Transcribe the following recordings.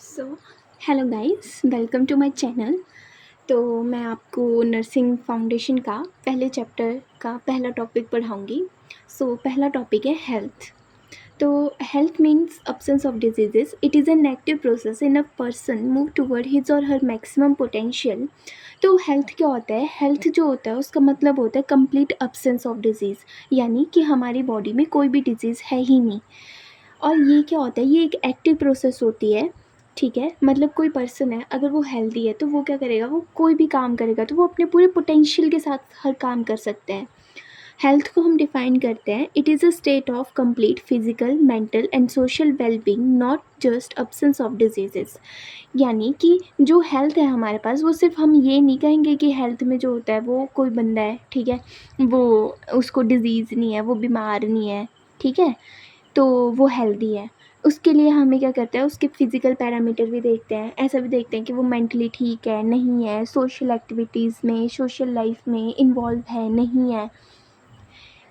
So hello guys, welcome to my channel. तो मैं आपको नर्सिंग फाउंडेशन का पहले चैप्टर का पहला टॉपिक पढ़ाऊँगी। पहला टॉपिक है हेल्थ। तो health means absence of diseases. It is an active process in a person move toward his और हर मैक्सिमम पोटेंशियल। तो हेल्थ क्या होता है? हेल्थ जो होता है उसका मतलब होता है कंप्लीट absence ऑफ डिजीज़, यानी कि हमारी बॉडी में कोई भी डिजीज़ है ही नहीं। और ये क्या होता है, ये एक एक्टिव प्रोसेस होती है। ठीक है, मतलब कोई पर्सन है, अगर वो हेल्दी है तो वो क्या करेगा, वो कोई भी काम करेगा तो वो अपने पूरे पोटेंशियल के साथ हर काम कर सकते हैं। हेल्थ को हम डिफाइन करते हैं, it is a state of complete physical, mental and social wellbeing, not just absence of diseases. यानी कि जो हेल्थ है हमारे पास, वो सिर्फ हम ये नहीं कहेंगे कि हेल्थ में जो होता है वो कोई बंदा है, ठीक है, वो उसको डिजीज़ नहीं है, वो बीमार नहीं है, ठीक है, तो वो हेल्दी है। उसके लिए हमें क्या करते हैं, उसके फिज़िकल पैरामीटर भी देखते हैं, ऐसा भी देखते हैं कि वो मेंटली ठीक है, नहीं है, सोशल एक्टिविटीज़ में, सोशल लाइफ में इन्वॉल्व है, नहीं है।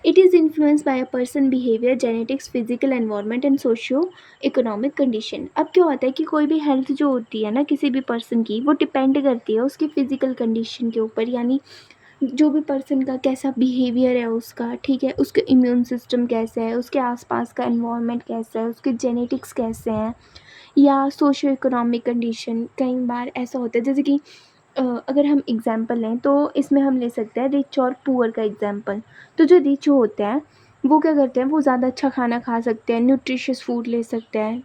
It is influenced by a person behaviour, genetics, physical environment and socio economic condition. अब क्या होता है कि कोई भी हेल्थ जो होती है ना किसी भी पर्सन की, वो डिपेंड करती है उसकी फिजिकल कंडीशन के ऊपर, यानी जो भी पर्सन का कैसा बिहेवियर है उसका, ठीक है, उसके इम्यून सिस्टम कैसा है, उसके आसपास का एनवायरनमेंट कैसा है, उसके जेनेटिक्स कैसे हैं, या सोशियो इकोनॉमिक कंडीशन। कई बार ऐसा होता है जैसे कि अगर हम एग्जांपल लें तो इसमें हम ले सकते हैं रिच और पुअर का एग्जांपल। तो जो रिच होते हैं वो क्या करते हैं, वो ज़्यादा अच्छा खाना खा सकते हैं, न्यूट्रिशियस फूड ले सकते हैं।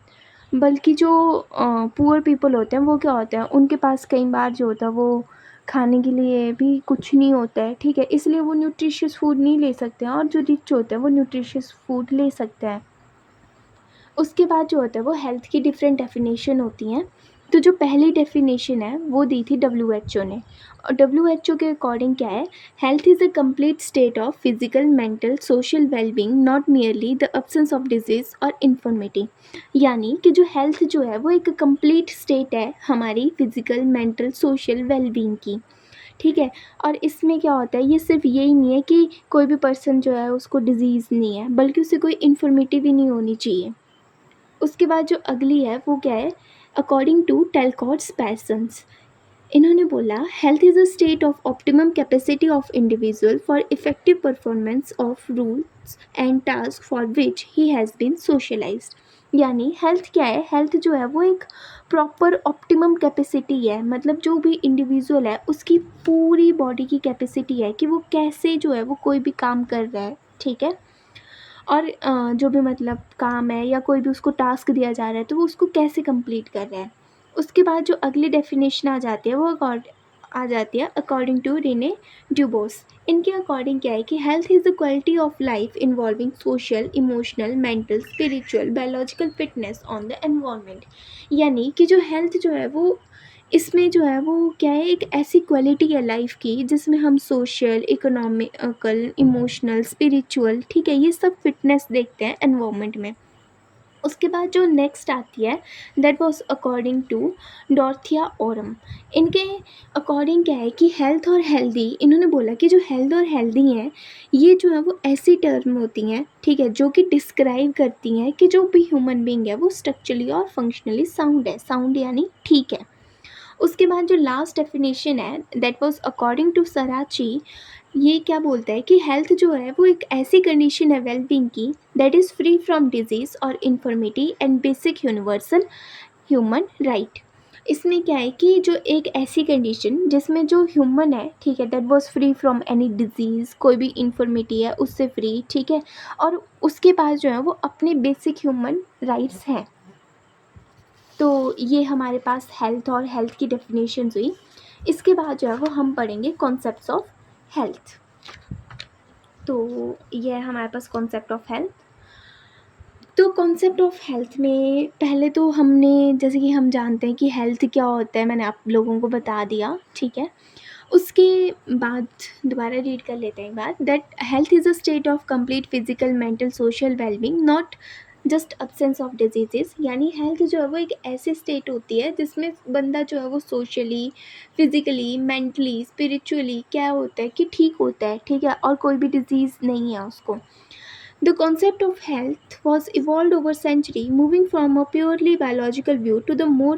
बल्कि जो पुअर पीपल होते हैं वो क्या होते हैं, उनके पास कई बार जो होता है वो खाने के लिए भी कुछ नहीं होता है, ठीक है, इसलिए वो न्यूट्रिशियस फूड नहीं ले सकते हैं, और जो रिच होते हैं वो न्यूट्रिशियस फूड ले सकते हैं। उसके बाद जो होता है वो हेल्थ की डिफरेंट डेफिनेशन होती हैं। तो जो पहली डेफिनेशन है वो दी थी डब्ल्यूएचओ ने, और डब्ल्यूएचओ के अकॉर्डिंग क्या है, health is a complete state of physical, mental, social wellbeing, not merely the absence of disease और इन्फॉर्मिटी। यानी कि जो हेल्थ जो है वो एक कंप्लीट स्टेट है हमारी फिजिकल, मेंटल, सोशल वेलबींग की, ठीक है। और इसमें क्या होता है, ये सिर्फ यही नहीं है कि कोई भी पर्सन जो है उसको डिजीज़ नहीं है, बल्कि उसे कोई इन्फॉर्मिटी भी नहीं होनी चाहिए। उसके बाद जो अगली है वो क्या है, अकॉर्डिंग टू टेलकॉट्स पैसन्स, इन्होंने बोला health is a state of optimum capacity of individual for effective performance of rules and task for which he has been socialised. यानी हेल्थ क्या है, हेल्थ जो है वो एक प्रॉपर ऑप्टिमम कैपेसिटी है, मतलब जो भी इंडिविजुअल है उसकी पूरी बॉडी की कैपेसिटी है कि वो कैसे जो है वो कोई भी काम कर रहा है, ठीक है। और जो भी मतलब काम है या कोई भी उसको टास्क दिया जा रहा है तो वो उसको कैसे कंप्लीट कर रहा है। उसके बाद जो अगली डेफिनेशन आ जाती है वो आ जाती है अकॉर्डिंग टू रेने ड्यूबोस। इनके अकॉर्डिंग क्या है कि health is the quality of life involving social, emotional, mental, spiritual, biological fitness on the environment. यानी कि जो हेल्थ जो है वो, इसमें जो है वो क्या है, एक ऐसी क्वालिटी है लाइफ की जिसमें हम सोशल, इकोनॉमिकल, इमोशनल, स्पिरिचुअल, ठीक है, ये सब फिटनेस देखते हैं एनवायरनमेंट में। उसके बाद जो नेक्स्ट आती है, that was according to Dorothea Orem. इनके अकॉर्डिंग क्या है कि हेल्थ और हेल्दी, इन्होंने बोला कि जो हेल्थ और हेल्दी हैं ये जो है वो ऐसी टर्म होती हैं, ठीक है, जो कि डिस्क्राइब करती हैं कि जो भी ह्यूमन बींग है वो स्ट्रक्चरली और फंक्शनली साउंड है, साउंड यानी ठीक है। उसके बाद जो लास्ट डेफिनेशन है, दैट वाज अकॉर्डिंग टू सराची, ये क्या बोलता है कि हेल्थ जो है वो एक ऐसी कंडीशन है वेलबींग की that is free from disease और infirmity and basic universal human right. इसमें क्या है कि जो एक ऐसी कंडीशन जिसमें जो ह्यूमन है, ठीक है, that was free from any disease, कोई भी इन्फर्मिटी है उससे फ्री, ठीक है, और उसके पास जो है वो अपने बेसिक ह्यूमन राइट्स हैं। तो ये हमारे पास हेल्थ और हेल्थ की डेफिनेशंस हुई। इसके बाद जो है वो हम पढ़ेंगे कॉन्सेप्ट्स ऑफ हेल्थ। तो ये है हमारे पास कॉन्सेप्ट ऑफ हेल्थ। तो कॉन्सेप्ट ऑफ हेल्थ में पहले तो हमने, जैसे कि हम जानते हैं कि हेल्थ क्या होता है, मैंने आप लोगों को बता दिया, ठीक है। उसके बाद दोबारा रीड कर लेते हैं एक बार, that health is a state of complete physical, mental, social wellbeing, not just absence of diseases. यानी हेल्थ जो है वो एक ऐसी स्टेट होती है जिसमें बंदा जो है वो सोशली, फिजिकली, मेंटली, स्पिरिचुअली क्या होता है कि ठीक होता है, ठीक है, और कोई भी डिजीज़ नहीं है उसको। The concept of health was evolved over century, moving from a purely biological view to the more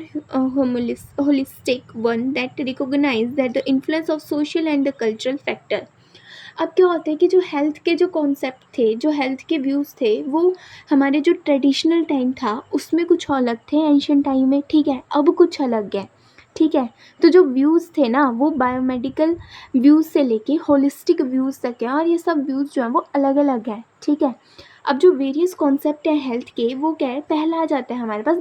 holistic one that recognized that the influence of social and the cultural factor. अब क्या होता है कि जो health के जो concept थे, जो हेल्थ के व्यूज़ थे, वो हमारे जो ट्रेडिशनल टाइम था उसमें कुछ अलग थे एंशियंट टाइम में, ठीक है, अब कुछ अलग है, ठीक है। तो जो व्यूज़ थे ना वो बायोमेडिकल व्यूज़ से लेके होलिस्टिक व्यूज़ तक है, और ये सब व्यूज़ जो हैं वो अलग अलग हैं, ठीक है। अब जो वेरियस कॉन्सेप्ट हैं हेल्थ के, वो क्या है, पहला आ जाता है हमारे पास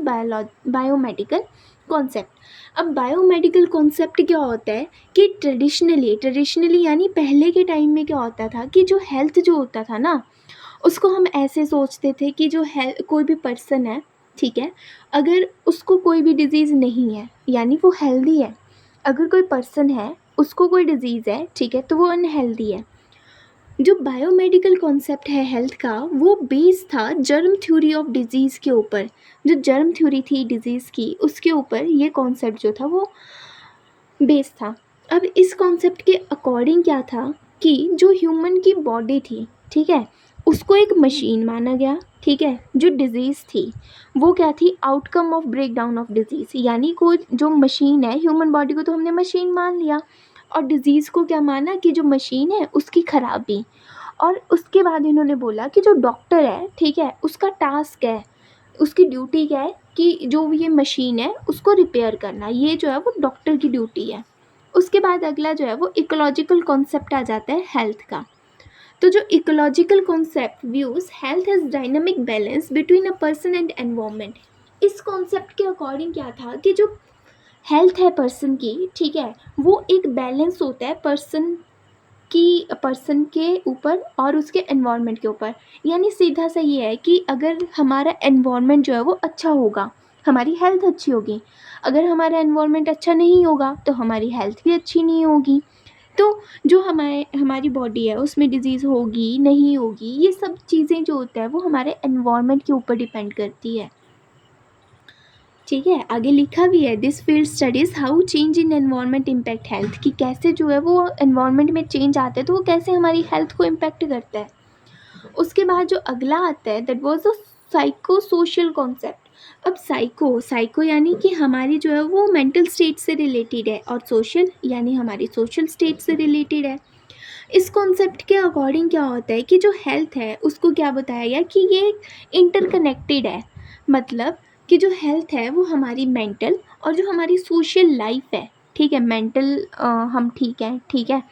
बायोमेडिकल कॉन्सेप्ट। अब बायोमेडिकल कॉन्सेप्ट क्या होता है कि ट्रेडिशनली यानी पहले के टाइम में क्या होता था कि जो हेल्थ जो होता था ना, उसको हम ऐसे सोचते थे कि जो हेल्थ, कोई भी पर्सन है, ठीक है, अगर उसको कोई भी डिज़ीज़ नहीं है यानी वो हेल्दी है। अगर कोई पर्सन है, उसको कोई डिज़ीज़ है, ठीक है, तो वो अनहेल्दी है। जो बायोमेडिकल कॉन्सेप्ट है हेल्थ का, वो बेस था जर्म थ्योरी ऑफ डिजीज़ के ऊपर। जो जर्म थ्योरी थी डिजीज़ की, उसके ऊपर ये कॉन्सेप्ट जो था वो बेस था। अब इस कॉन्सेप्ट के अकॉर्डिंग क्या था कि जो ह्यूमन की बॉडी थी, ठीक है, उसको एक मशीन माना गया, ठीक है। जो डिज़ीज़ थी वो क्या थी, outcome of break down of disease, यानी कोई जो मशीन है, ह्यूमन बॉडी को तो हमने मशीन मान लिया, और डिज़ीज़ को क्या माना कि जो मशीन है उसकी खराबी। और उसके बाद इन्होंने बोला कि जो डॉक्टर है, ठीक है, उसका टास्क है, उसकी ड्यूटी क्या है कि जो ये मशीन है उसको रिपेयर करना, ये जो है वो डॉक्टर की ड्यूटी है। उसके बाद अगला जो है वो इकोलॉजिकल कॉन्सेप्ट आ जाता है हेल्थ का। तो जो ecological concept views health is dynamic balance between a person and environment. इस कॉन्सेप्ट के अकॉर्डिंग क्या था कि जो हेल्थ है पर्सन की, ठीक है, वो एक बैलेंस होता है पर्सन के ऊपर और उसके एनवायरनमेंट के ऊपर। यानी सीधा सा ये है कि अगर हमारा एनवायरनमेंट जो है वो अच्छा होगा, हमारी हेल्थ अच्छी होगी। अगर हमारा एनवायरनमेंट अच्छा नहीं होगा तो हमारी हेल्थ भी अच्छी नहीं होगी। तो जो हमारी बॉडी है उसमें डिज़ीज़ होगी नहीं होगी, ये सब चीज़ें जो होता है वो हमारे एनवायरनमेंट के ऊपर डिपेंड करती है, ठीक है। आगे लिखा भी है, this field studies how change in environment impact health, कि कैसे जो है वो एनवायरनमेंट में चेंज आते हैं तो वो कैसे हमारी हेल्थ को इम्पैक्ट करता है। उसके बाद जो अगला आता है that was a psycho social concept. अब साइको यानी कि हमारी जो है वो मेंटल स्टेट से रिलेटेड है, और सोशल यानी हमारी सोशल स्टेट से रिलेटेड है। इस कॉन्सेप्ट के अकॉर्डिंग क्या होता है कि जो हेल्थ है उसको क्या बताया गया कि ये इंटरकनेक्टेड है। मतलब कि जो हेल्थ है वो हमारी मेंटल और जो हमारी सोशल लाइफ है, ठीक है, मेंटल हम ठीक है, ठीक है,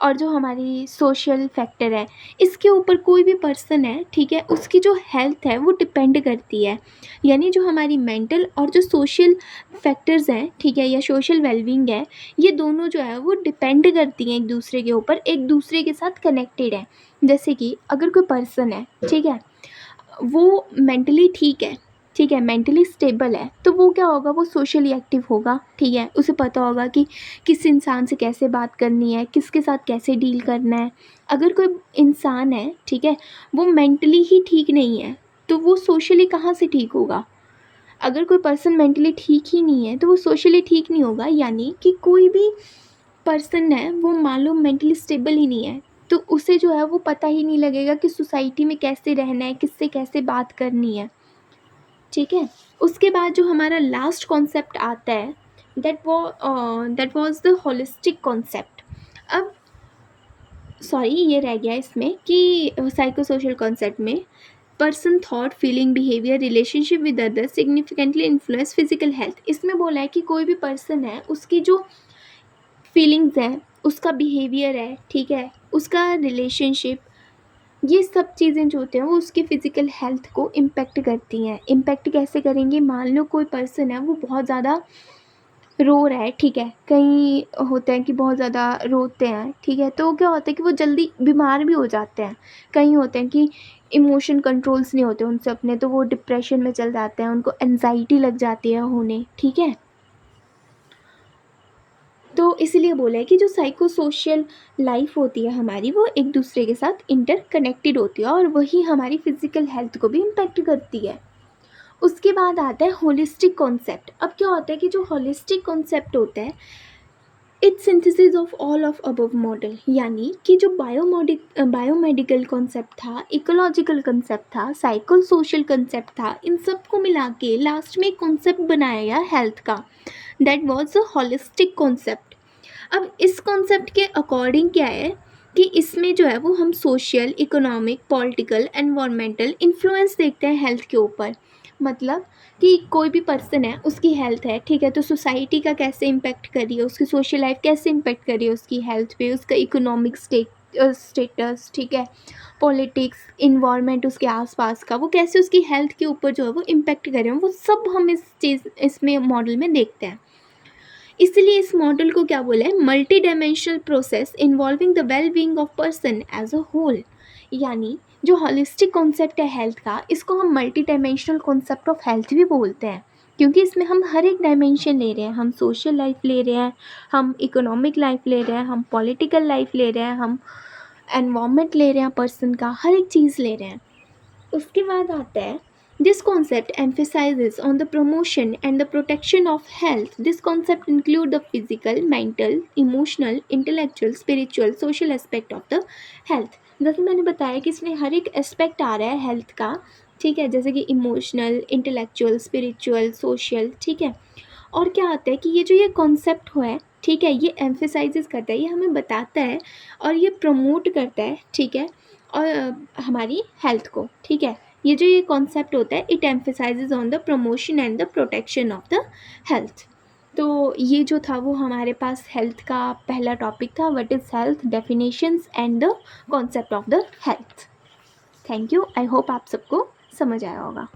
और जो हमारी सोशल फैक्टर है, इसके ऊपर कोई भी पर्सन है, ठीक है, उसकी जो हेल्थ है वो डिपेंड करती है। यानी जो हमारी मेंटल और जो सोशल फैक्टर्स हैं, ठीक है, या सोशल वेलबींग है, ये दोनों जो है वो डिपेंड करती हैं एक दूसरे के ऊपर, एक दूसरे के साथ कनेक्टेड है। जैसे कि अगर कोई पर्सन है, ठीक है, वो मेंटली ठीक है, ठीक है, मेंटली स्टेबल है, तो वो क्या होगा, वो सोशली एक्टिव होगा, ठीक है, उसे पता होगा कि किस इंसान से कैसे बात करनी है, किसके साथ कैसे डील करना है। अगर कोई इंसान है, ठीक है, वो मेंटली ही ठीक नहीं है, तो वो सोशली कहाँ से ठीक होगा। अगर कोई पर्सन मेंटली ठीक ही नहीं है तो वो सोशली ठीक नहीं होगा। यानी कि कोई भी पर्सन है वो मान लो मेंटली स्टेबल ही नहीं है, तो उसे जो है वो पता ही नहीं लगेगा कि सोसाइटी में कैसे रहना है, किससे कैसे बात करनी है, ठीक है। उसके बाद जो हमारा लास्ट कॉन्सेप्ट आता है that was the holistic concept. अब सॉरी ये रह गया इसमें कि साइको सोशल कॉन्सेप्ट में person thought feeling behaviour relationship with others significantly influence physical health. इसमें बोला है कि कोई भी पर्सन है उसकी जो फीलिंग्स हैं, उसका बिहेवियर है, ठीक है, उसका रिलेशनशिप, ये सब चीज़ें जो होते हैं वो उसकी फ़िज़िकल हेल्थ को इम्पेक्ट करती हैं। इम्पेक्ट कैसे करेंगी, मान लो कोई पर्सन है वो बहुत ज़्यादा रो रहा है, ठीक है, कई होते हैं कि बहुत ज़्यादा रोते हैं, ठीक है, तो क्या होता है कि वो जल्दी बीमार भी हो जाते हैं। कई होते हैं कि इमोशन कंट्रोल्स नहीं होते उनसे अपने, तो वो डिप्रेशन में चल जाते हैं, उनको एंजाइटी लग जाती है होने, ठीक है। तो इसीलिए बोला है कि जो साइको सोशल लाइफ होती है हमारी वो एक दूसरे के साथ इंटरकनेक्टेड होती है, और वही हमारी फिजिकल हेल्थ को भी इम्पेक्ट करती है। उसके बाद आता है होलिस्टिक कॉन्सेप्ट। अब क्या होता है कि जो होलिस्टिक कॉन्सेप्ट होता है it's synthesis of all of above model, यानी कि जो बायोमेडिकल कॉन्सेप्ट था, इकोलॉजिकल कॉन्सेप्ट था, साइको सोशल कॉन्सेप्ट था, इन सब को मिला के लास्ट में एक कॉन्सेप्ट बनाया गया हेल्थ का, that was a holistic concept. अब इस कॉन्सेप्ट के अकॉर्डिंग क्या है कि इसमें जो है वो हम social, economic, political, environmental influence देखते हैं हेल्थ के ऊपर। मतलब कि कोई भी पर्सन है, उसकी हेल्थ है, ठीक है, तो सोसाइटी का कैसे इम्पेक्ट कर रही है, उसकी सोशल लाइफ कैसे इम्पेक्ट कर रही है उसकी हेल्थ पे, उसका इकोनॉमिक स्टेटस, ठीक है, पॉलिटिक्स, इन्वायरमेंट उसके आसपास का, वो कैसे उसकी हेल्थ के ऊपर जो है वो इम्पेक्ट कर रहे हैं, वो सब हम इसमें मॉडल में देखते हैं। इसलिए इस मॉडल को क्या बोला है, multi dimensional process involving the well being of person as a whole. यानी जो हॉलिस्टिक कॉन्सेप्ट है हेल्थ का, इसको हम multi dimensional concept of health भी बोलते हैं, क्योंकि इसमें हम हर एक डायमेंशन ले रहे हैं। हम सोशल लाइफ ले रहे हैं, हम इकोनॉमिक लाइफ ले रहे हैं, हम पॉलिटिकल लाइफ ले रहे हैं, हम एनवायरमेंट ले रहे हैं, पर्सन का हर एक चीज़ ले रहे हैं। उसके बाद आता है, this concept emphasizes on the promotion and the protection of health. This concept include the physical, mental, emotional, intellectual, spiritual, social aspect of the health. जैसे मैंने बताया कि इसमें हर एक एस्पेक्ट आ रहा है हेल्थ का, ठीक है, जैसे कि इमोशनल, इंटेलेक्चुअल, स्पिरिचुअल, सोशल, ठीक है। और क्या आता है कि ये जो ये कॉन्सेप्ट हुआ है, ठीक है, ये एम्फेसाइजेस करता है, ये हमें बताता है और ये प्रमोट करता है, ठीक है, और हमारी हेल्थ को, ठीक है। ये जो ये कॉन्सेप्ट होता है, it emphasises on the promotion and the protection of the health. तो ये जो था वो हमारे पास हेल्थ का पहला टॉपिक था, what is health, definitions and the concept of the health. Thank you, I hope आप सबको समझ आया होगा।